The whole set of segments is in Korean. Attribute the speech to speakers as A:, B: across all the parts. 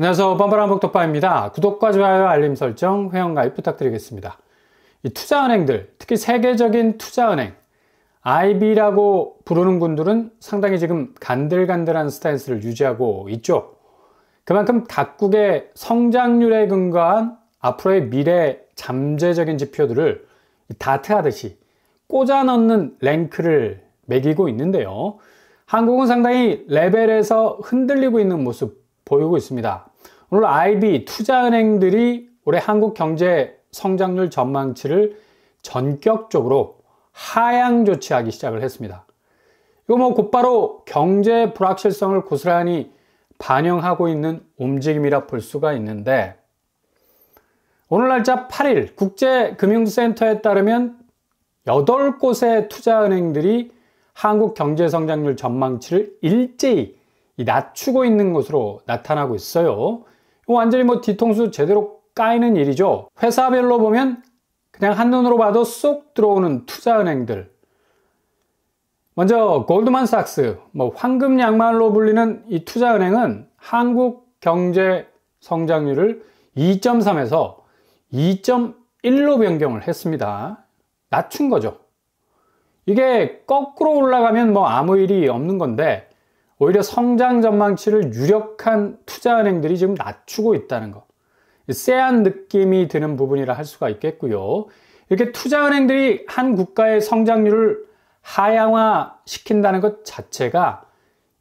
A: 안녕하세요. 뻔뻔한복덕바입니다. 구독과 좋아요, 알림 설정, 회원가입 부탁드리겠습니다. 이 투자은행들, 특히 세계적인 투자은행, IB라고 부르는 분들은 상당히 지금 간들간들한 스탠스를 유지하고 있죠. 그만큼 각국의 성장률에 근거한 앞으로의 미래 잠재적인 지표들을 다트하듯이 꽂아 넣는 랭크를 매기고 있는데요. 한국은 상당히 레벨에서 흔들리고 있는 모습 보이고 있습니다. 오늘 IB 투자은행들이 올해 한국 경제 성장률 전망치를 전격적으로 하향 조치하기 시작을 했습니다. 이거 곧바로 경제 불확실성을 고스란히 반영하고 있는 움직임이라 볼 수가 있는데, 오늘 날짜 8일 국제금융센터에 따르면 8곳의 투자은행들이 한국 경제 성장률 전망치를 일제히 낮추고 있는 것으로 나타나고 있어요. 완전히 뒤통수 제대로 까이는 일이죠. 회사별로 보면 그냥 한눈으로 봐도 쏙 들어오는 투자은행들. 먼저 골드만삭스, 황금 양말로 불리는 이 투자은행은 한국 경제 성장률을 2.3에서 2.1로 변경을 했습니다. 낮춘 거죠. 이게 거꾸로 올라가면 아무 일이 없는 건데, 오히려 성장 전망치를 유력한 투자은행들이 지금 낮추고 있다는 거. 쎄한 느낌이 드는 부분이라 할 수가 있겠고요. 이렇게 투자은행들이 한 국가의 성장률을 하향화 시킨다는 것 자체가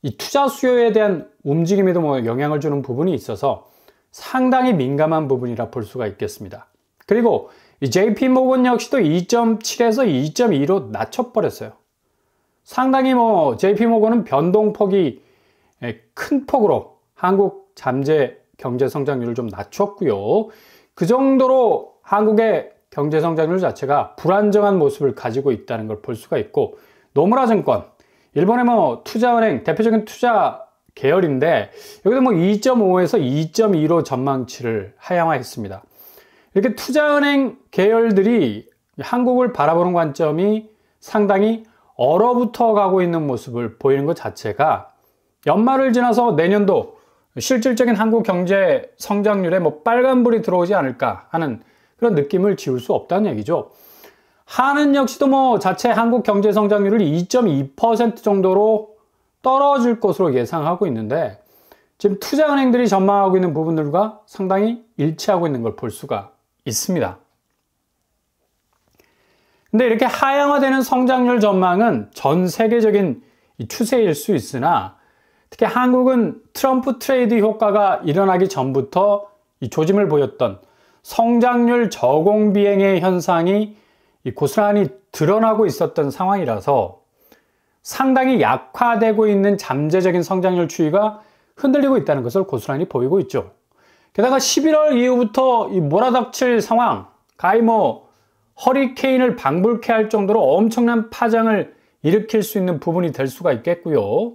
A: 이 투자 수요에 대한 움직임에도 영향을 주는 부분이 있어서 상당히 민감한 부분이라 볼 수가 있겠습니다. 그리고 이 JP모건 역시도 2.7에서 2.2로 낮춰버렸어요. 상당히 JP모건은 변동폭이 큰 폭으로 한국 잠재 경제 성장률을 좀 낮췄고요. 그 정도로 한국의 경제 성장률 자체가 불안정한 모습을 가지고 있다는 걸 볼 수가 있고, 노무라증권, 일본의 투자은행, 대표적인 투자 계열인데, 여기도 2.5에서 2.2로 전망치를 하향화했습니다. 이렇게 투자은행 계열들이 한국을 바라보는 관점이 상당히 얼어붙어 가고 있는 모습을 보이는 것 자체가 연말을 지나서 내년도 실질적인 한국 경제 성장률에 빨간불이 들어오지 않을까 하는 그런 느낌을 지울 수 없다는 얘기죠. 한은 역시도 자체 한국 경제 성장률을 2.2% 정도로 떨어질 것으로 예상하고 있는데, 지금 투자은행들이 전망하고 있는 부분들과 상당히 일치하고 있는 걸 볼 수가 있습니다. 근데 이렇게 하향화되는 성장률 전망은 전 세계적인 추세일 수 있으나, 특히 한국은 트럼프 트레이드 효과가 일어나기 전부터 이 조짐을 보였던 성장률 저공 비행의 현상이 고스란히 드러나고 있었던 상황이라서 상당히 약화되고 있는 잠재적인 성장률 추이가 흔들리고 있다는 것을 고스란히 보이고 있죠. 게다가 11월 이후부터 이 몰아닥칠 상황, 가히 허리케인을 방불케 할 정도로 엄청난 파장을 일으킬 수 있는 부분이 될 수가 있겠고요.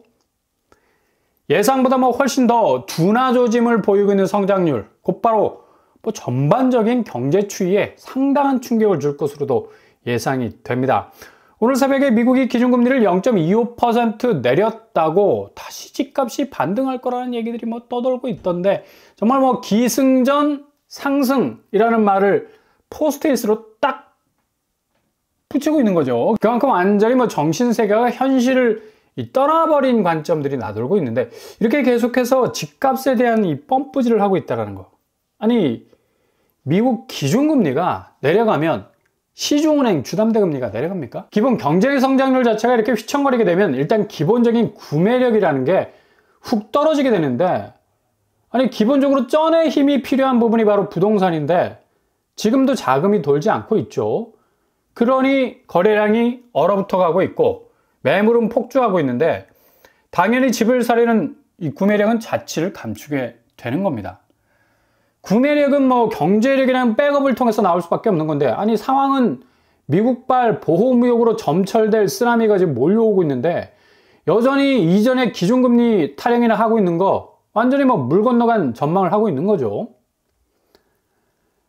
A: 예상보다 훨씬 더 둔화 조짐을 보이고 있는 성장률, 곧바로 전반적인 경제 추이에 상당한 충격을 줄 것으로도 예상이 됩니다. 오늘 새벽에 미국이 기준금리를 0.25% 내렸다고 다시 집값이 반등할 거라는 얘기들이 떠돌고 있던데, 정말 기승전 상승이라는 말을 포스트잇으로 딱 붙이고 있는 거죠. 그만큼 완전히 정신세계가 현실을 떠나버린 관점들이 나돌고 있는데, 이렇게 계속해서 집값에 대한 이 펌프질을 하고 있다는 거. 아니, 미국 기준금리가 내려가면 시중은행 주담대금리가 내려갑니까? 기본 경제 성장률 자체가 이렇게 휘청거리게 되면 일단 기본적인 구매력이라는 게 훅 떨어지게 되는데, 아니, 기본적으로 쩐의 힘이 필요한 부분이 바로 부동산인데 지금도 자금이 돌지 않고 있죠. 그러니 거래량이 얼어붙어 가고 있고 매물은 폭주하고 있는데, 당연히 집을 사려는 이 구매력은 자취를 감추게 되는 겁니다. 구매력은 경제력이라는 백업을 통해서 나올 수밖에 없는 건데, 아니, 상황은 미국발 보호무역으로 점철될 쓰나미가 지금 몰려오고 있는데, 여전히 이전에 기준금리 타령이나 하고 있는 거 완전히 물 건너간 전망을 하고 있는 거죠.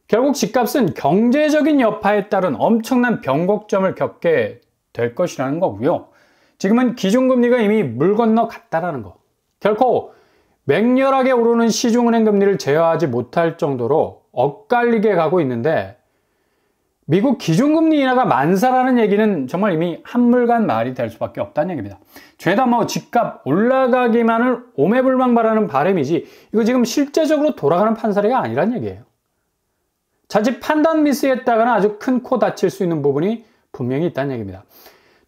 A: 결국 집값은 경제적인 여파에 따른 엄청난 변곡점을 겪게 될 것이라는 거고요. 지금은 기준금리가 이미 물 건너 갔다라는 거. 결코 맹렬하게 오르는 시중은행 금리를 제어하지 못할 정도로 엇갈리게 가고 있는데 미국 기준금리 인하가 만사라는 얘기는 정말 이미 한물간 말이 될 수밖에 없다는 얘기입니다. 죄다 집값 올라가기만을 오매불망 바라는 바람이지 이거 지금 실제적으로 돌아가는 판사리가 아니란 얘기예요. 자칫 판단 미스했다가는 아주 큰 코 다칠 수 있는 부분이 분명히 있다는 얘기입니다.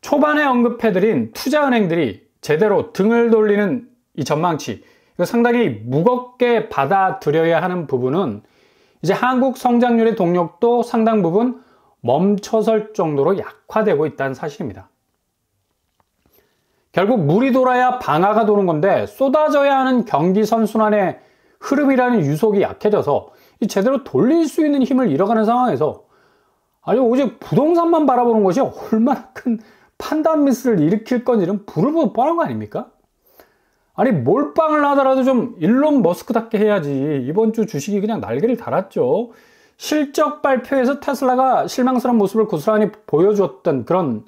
A: 초반에 언급해드린 투자은행들이 제대로 등을 돌리는 이 전망치, 이거 상당히 무겁게 받아들여야 하는 부분은 이제 한국 성장률의 동력도 상당 부분 멈춰설 정도로 약화되고 있다는 사실입니다. 결국 물이 돌아야 방아가 도는 건데 쏟아져야 하는 경기 선순환의 흐름이라는 유속이 약해져서 제대로 돌릴 수 있는 힘을 잃어가는 상황에서 아니 오직 부동산만 바라보는 것이 얼마나 큰 판단 미스를 일으킬 건지는 불을 보듯 뻔한 거 아닙니까? 아니 몰빵을 하더라도 좀 일론 머스크답게 해야지. 이번 주 주식이 그냥 날개를 달았죠. 실적 발표에서 테슬라가 실망스러운 모습을 고스란히 보여주었던 그런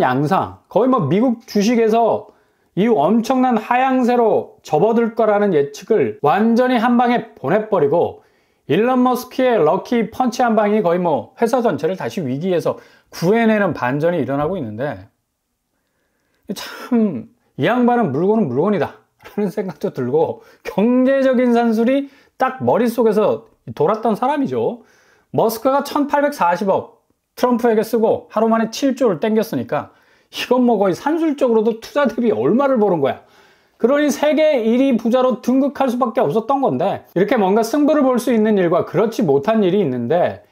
A: 양상, 거의 미국 주식에서 이 엄청난 하향세로 접어들 거라는 예측을 완전히 한 방에 보내버리고 일론 머스크의 럭키 펀치 한 방이 거의 회사 전체를 다시 위기에서 구해내는 반전이 일어나고 있는데 참 이 양반은 물건은 물건이다 라는 생각도 들고 경제적인 산술이 딱 머릿속에서 돌았던 사람이죠. 머스크가 1840억 트럼프에게 쓰고 하루 만에 7조를 땡겼으니까 이건 거의 산술적으로도 투자 대비 얼마를 버는 거야. 그러니 세계 1위 부자로 등극할 수밖에 없었던 건데 이렇게 뭔가 승부를 볼 수 있는 일과 그렇지 못한 일이 있는데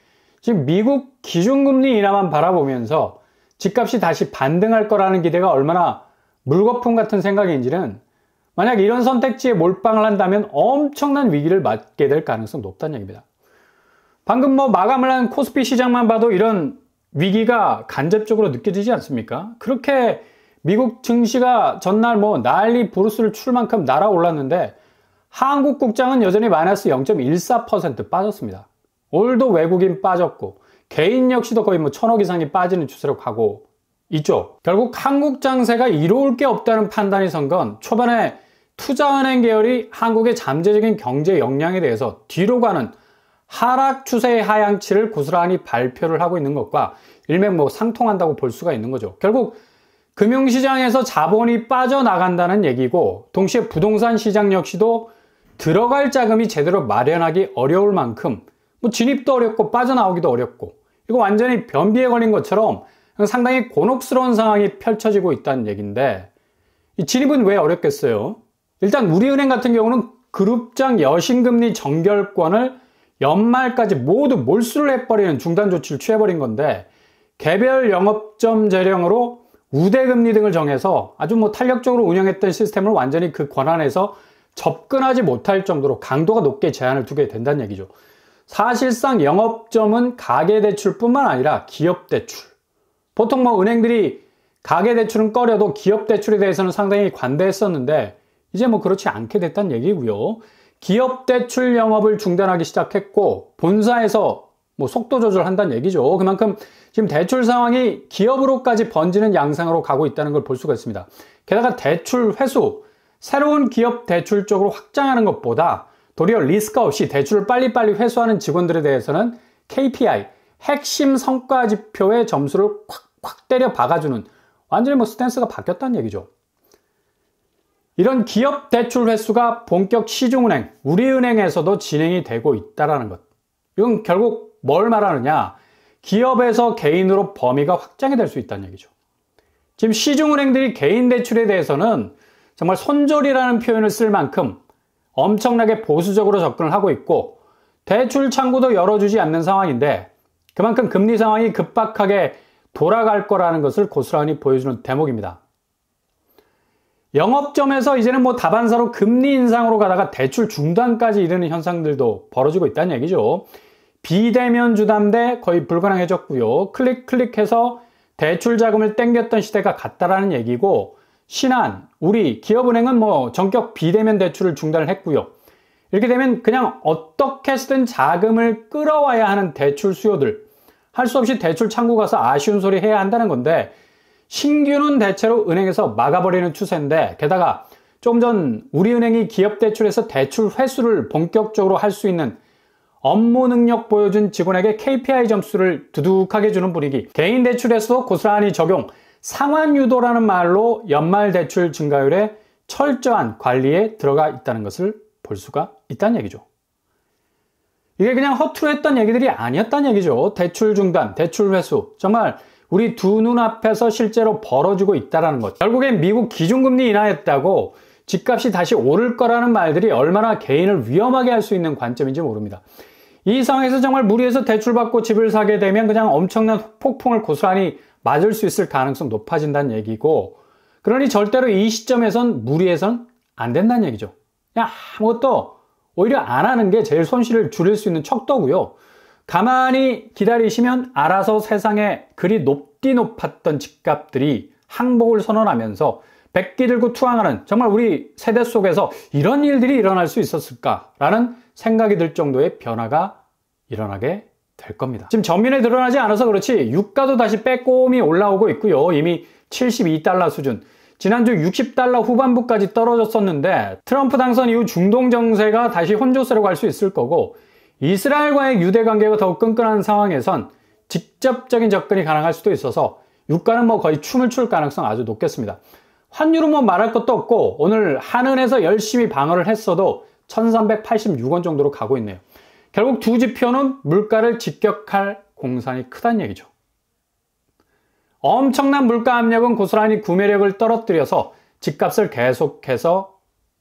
A: 지금 미국 기준금리 인하만 바라보면서 집값이 다시 반등할 거라는 기대가 얼마나 물거품 같은 생각인지는 만약 이런 선택지에 몰빵을 한다면 엄청난 위기를 맞게 될 가능성이 높다는 얘기입니다. 방금 마감을 한 코스피 시장만 봐도 이런 위기가 간접적으로 느껴지지 않습니까? 그렇게 미국 증시가 전날 난리 부르스를 출 만큼 날아올랐는데 한국 국장은 여전히 마이너스 0.14% 빠졌습니다. 올도 외국인 빠졌고 개인 역시도 거의 1,000억 이상이 빠지는 추세로 가고 있죠. 결국 한국 장세가 이로울 게 없다는 판단이 선 건 초반에 투자은행 계열이 한국의 잠재적인 경제 역량에 대해서 뒤로 가는 하락 추세의 하향치를 고스란히 발표를 하고 있는 것과 일맥상통한다고 볼 수가 있는 거죠. 결국 금융시장에서 자본이 빠져나간다는 얘기고 동시에 부동산 시장 역시도 들어갈 자금이 제대로 마련하기 어려울 만큼 진입도 어렵고 빠져나오기도 어렵고 이거 완전히 변비에 걸린 것처럼 상당히 곤혹스러운 상황이 펼쳐지고 있다는 얘기인데 이 진입은 왜 어렵겠어요? 일단 우리은행 같은 경우는 그룹장 여신금리 정결권을 연말까지 모두 몰수를 해버리는 중단 조치를 취해버린 건데 개별 영업점 재령으로 우대금리 등을 정해서 아주 탄력적으로 운영했던 시스템을 완전히 그 권한에서 접근하지 못할 정도로 강도가 높게 제한을 두게 된다는 얘기죠. 사실상 영업점은 가계대출뿐만 아니라 기업대출, 보통 은행들이 가계대출은 꺼려도 기업대출에 대해서는 상당히 관대했었는데 이제 그렇지 않게 됐다는 얘기고요. 기업대출 영업을 중단하기 시작했고 본사에서 속도 조절한다는 얘기죠. 그만큼 지금 대출 상황이 기업으로까지 번지는 양상으로 가고 있다는 걸 볼 수가 있습니다. 게다가 대출 회수, 새로운 기업 대출 쪽으로 확장하는 것보다 도리어 리스크 없이 대출을 빨리빨리 회수하는 직원들에 대해서는 KPI, 핵심 성과 지표의 점수를 콱콱 때려 박아주는 완전히 스탠스가 바뀌었다는 얘기죠. 이런 기업 대출 회수가 본격 시중은행, 우리은행에서도 진행이 되고 있다는 것. 이건 결국 뭘 말하느냐? 기업에서 개인으로 범위가 확장이 될 수 있다는 얘기죠. 지금 시중은행들이 개인 대출에 대해서는 정말 손절이라는 표현을 쓸 만큼 엄청나게 보수적으로 접근을 하고 있고 대출 창구도 열어주지 않는 상황인데 그만큼 금리 상황이 급박하게 돌아갈 거라는 것을 고스란히 보여주는 대목입니다. 영업점에서 이제는 다반사로 금리 인상으로 가다가 대출 중단까지 이르는 현상들도 벌어지고 있다는 얘기죠. 비대면 주담대 거의 불가능해졌고요. 클릭해서 대출 자금을 땡겼던 시대가 갔다라는 얘기고 신한, 우리, 기업은행은 전격 비대면 대출을 중단을 했고요. 이렇게 되면 그냥 어떻게 해서든 자금을 끌어와야 하는 대출 수요들, 할 수 없이 대출 창구 가서 아쉬운 소리 해야 한다는 건데 신규는 대체로 은행에서 막아버리는 추세인데 게다가 좀 전 우리은행이 기업대출에서 대출 회수를 본격적으로 할 수 있는 업무 능력 보여준 직원에게 KPI 점수를 두둑하게 주는 분위기, 개인 대출에서도 고스란히 적용, 상환유도라는 말로 연말 대출 증가율에 철저한 관리에 들어가 있다는 것을 볼 수가 있다는 얘기죠. 이게 그냥 허투루 했던 얘기들이 아니었다는 얘기죠. 대출 중단, 대출 회수, 정말 우리 두 눈앞에서 실제로 벌어지고 있다는 것. 결국엔 미국 기준금리 인하했다고 집값이 다시 오를 거라는 말들이 얼마나 개인을 위험하게 할 수 있는 관점인지 모릅니다. 이 상황에서 정말 무리해서 대출받고 집을 사게 되면 그냥 엄청난 폭풍을 고스란히 맞을 수 있을 가능성 높아진다는 얘기고, 그러니 절대로 이 시점에선 무리해선 안 된다는 얘기죠. 그냥 아무것도 오히려 안 하는 게 제일 손실을 줄일 수 있는 척도고요. 가만히 기다리시면 알아서 세상에 그리 높았던 집값들이 항복을 선언하면서 백기 들고 투항하는, 정말 우리 세대 속에서 이런 일들이 일어날 수 있었을까라는 생각이 들 정도의 변화가 일어나게 될 겁니다. 지금 전면에 드러나지 않아서 그렇지 유가도 다시 빼꼼히 올라오고 있고요. 이미 72달러 수준, 지난주 60달러 후반부까지 떨어졌었는데 트럼프 당선 이후 중동 정세가 다시 혼조세로 갈 수 있을 거고, 이스라엘과의 유대 관계가 더욱 끈끈한 상황에선 직접적인 접근이 가능할 수도 있어서 유가는 거의 춤을 출 가능성 아주 높겠습니다. 환율은 말할 것도 없고 오늘 한은에서 열심히 방어를 했어도 1386원 정도로 가고 있네요. 결국 두 지표는 물가를 직격할 공산이 크다는 얘기죠. 엄청난 물가 압력은 고스란히 구매력을 떨어뜨려서 집값을 계속해서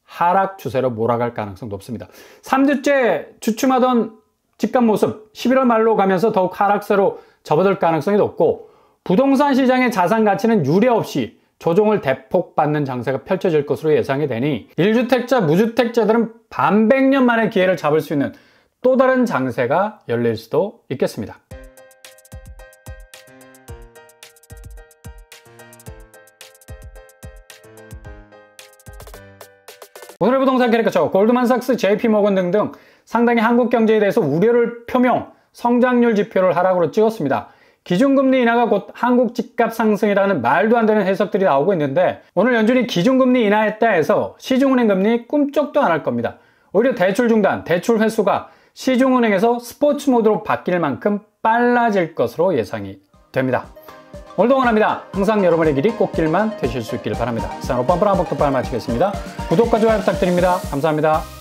A: 하락 추세로 몰아갈 가능성 높습니다. 3주째 주춤하던 집값 모습 11월 말로 가면서 더욱 하락세로 접어들 가능성이 높고, 부동산 시장의 자산 가치는 유례 없이 조정을 대폭 받는 장세가 펼쳐질 것으로 예상이 되니 1주택자, 무주택자들은 반백년 만에 기회를 잡을 수 있는 또 다른 장세가 열릴 수도 있겠습니다. 오늘의 부동산 캐릭터처 골드만삭스, JP모건 등등 상당히 한국 경제에 대해서 우려를 표명, 성장률 지표를 하락으로 찍었습니다. 기준금리 인하가 곧 한국 집값 상승이라는 말도 안 되는 해석들이 나오고 있는데, 오늘 연준이 기준금리 인하했다 해서 시중은행 금리 꿈쩍도 안 할 겁니다. 오히려 대출 중단, 대출 회수가 시중은행에서 스포츠 모드로 바뀔 만큼 빨라질 것으로 예상이 됩니다. 오늘도 응원합니다. 항상 여러분의 길이 꽃길만 되실 수 있기를 바랍니다. 이상 오빠빠랑 복덕발 마치겠습니다. 구독과 좋아요 부탁드립니다. 감사합니다.